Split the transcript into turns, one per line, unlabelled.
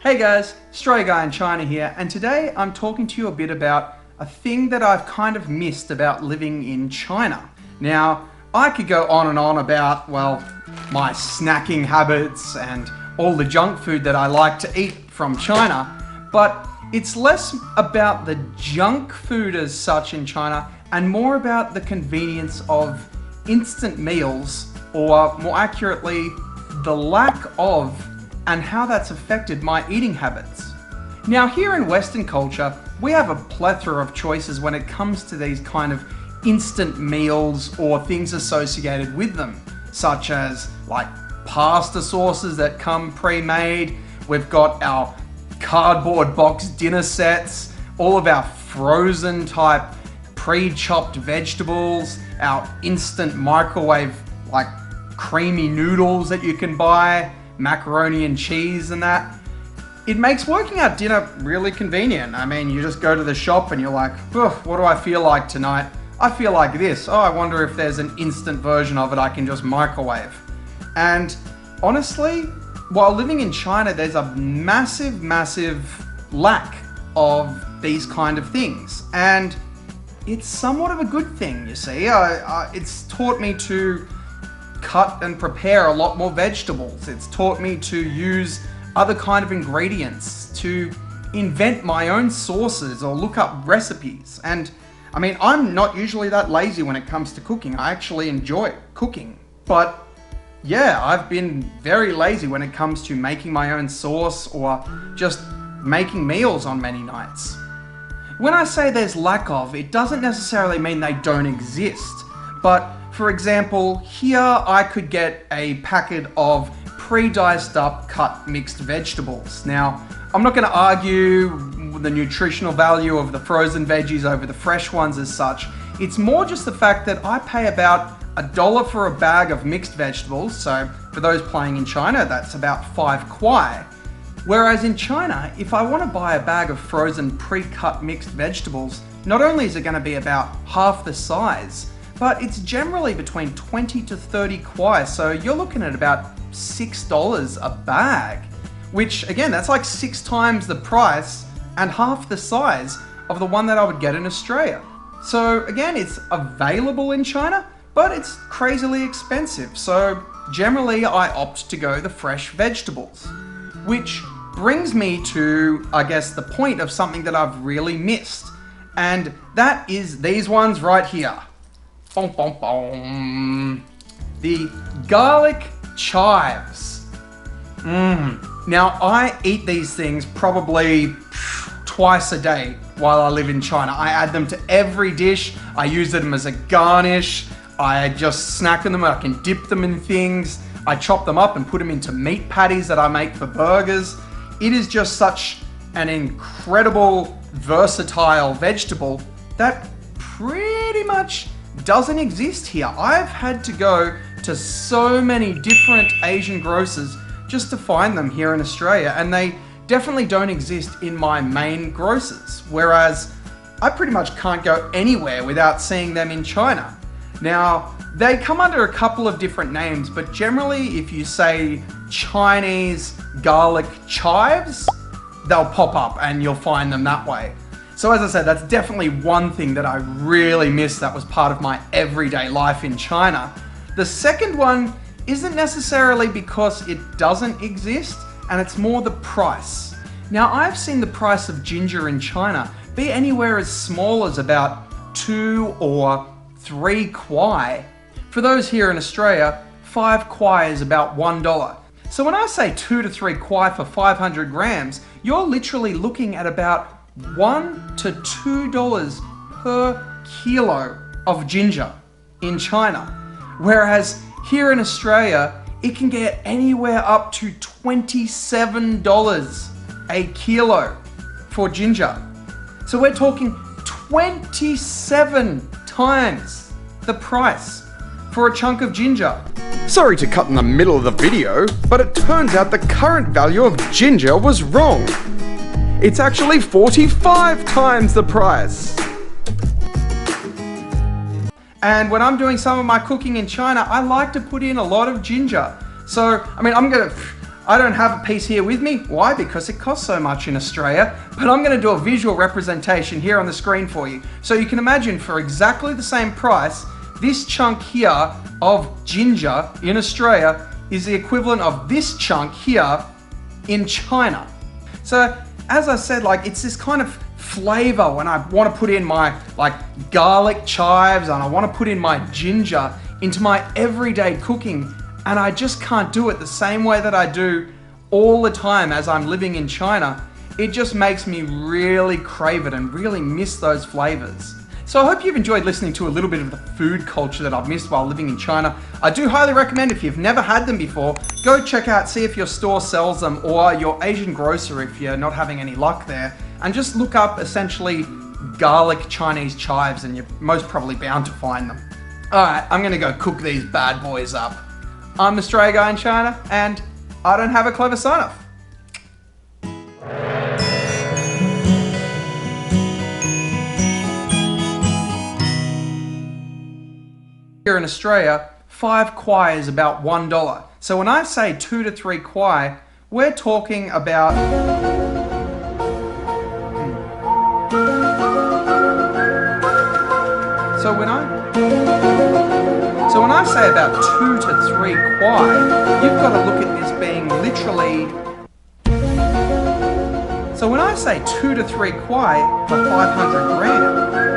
Hey guys, Straya Guy in China here, and today I'm talking to you a bit about a thing that I've kind of missed about living in China. Now, I could go on and on about, well, my snacking habits and all the junk food that I like to eat from China, but it's less about the junk food as such in China and more about the convenience of instant meals, or more accurately, the lack of, and how that's affected my eating habits. Now, here in Western culture, we have a plethora of choices when it comes to these kind of instant meals or things associated with them, such as like pasta sauces that come pre-made. We've got our cardboard box dinner sets, all of our frozen type pre-chopped vegetables, our instant microwave like creamy noodles that you can buy, macaroni and cheese and that. It makes working out dinner really convenient. I mean, you just go to the shop and you're like, what do I feel like tonight? I feel like this. Oh, I wonder if there's an instant version of it I can just microwave. And honestly, while living in China, there's a massive lack of these kind of things. And it's somewhat of a good thing, you see. It's taught me to cut and prepare a lot more vegetables. It's taught me to use other kind of ingredients, to invent my own sauces or look up recipes. And I mean, I'm not usually that lazy when it comes to cooking. I actually enjoy cooking. But yeah, I've been very lazy when it comes to making my own sauce or just making meals on many nights. When I say there's lack of, it doesn't necessarily mean they don't exist. But for example, here I could get a packet of pre-diced up cut mixed vegetables. Now, I'm not going to argue the nutritional value of the frozen veggies over the fresh ones as such. It's more just the fact that I pay about $1 for a bag of mixed vegetables. So for those playing in China, that's about 5 kwai. Whereas in China, if I want to buy a bag of frozen pre-cut mixed vegetables, not only is it going to be about half the size, but it's generally between 20 to 30 kwai, so you're looking at about $6 a bag, which again, that's like 6 times the price and half the size of the one that I would get in Australia. So again, it's available in China, but it's crazily expensive. So generally I opt to go the fresh vegetables, which brings me to, I guess, the point of something that I've really missed. And that is these ones right here. Boom, boom, boom. The garlic chives. Now, I eat these things probably twice a day while I live in China. I add them to every dish. I use them as a garnish. I just snack on them. I can dip them in things. I chop them up and put them into meat patties that I make for burgers. It is just such an incredible, versatile vegetable that pretty much doesn't exist here. I've had to go to so many different Asian grocers just to find them here in Australia, and they definitely don't exist in my main grocers, whereas I pretty much can't go anywhere without seeing them in China. Now, they come under a couple of different names, but generally if you say Chinese garlic chives, they'll pop up and you'll find them that way. So as I said, that's definitely one thing that I really miss that was part of my everyday life in China. The second one isn't necessarily because it doesn't exist, and it's more the price. Now, I've seen the price of ginger in China be anywhere as small as about 2 or 3 kwai. For those here in Australia, 5 kwai is about $1. So when I say 2 to 3 kwai for 500 grams, you're literally looking at about $1 to $2 per kilo of ginger in China. Whereas here in Australia, it can get anywhere up to $27 a kilo for ginger. So we're talking 27 times the price for a chunk of ginger.
Sorry to cut in the middle of the video, but it turns out the current value of ginger was wrong. It's actually 45 times the price.
And when I'm doing some of my cooking in China, I like to put in a lot of ginger. So, I mean, I don't have a piece here with me. Why? Because it costs so much in Australia. But I'm going to do a visual representation here on the screen for you. So you can imagine for exactly the same price, this chunk here of ginger in Australia is the equivalent of this chunk here in China. So, as I said, like, it's this kind of flavor when I want to put in my garlic chives and I want to put in my ginger into my everyday cooking, and I just can't do it the same way that I do all the time as I'm living in China. It just makes me really crave it and really miss those flavors. So I hope you've enjoyed listening to a little bit of the food culture that I've missed while living in China. I do highly recommend, if you've never had them before, go check out, see if your store sells them, or your Asian grocer if you're not having any luck there. And just look up essentially garlic Chinese chives and you're most probably bound to find them. Alright, I'm gonna go cook these bad boys up. I'm the Straya Guy in China, and I don't have a clever sign-off. Here in Australia, 5 kwai is about $1. So when I say 2 to 3 kwai, we're talking about... So when I say about 2 to 3 kwai, you've got to look at this being literally... So when I say 2 to 3 kwai for 500 grams,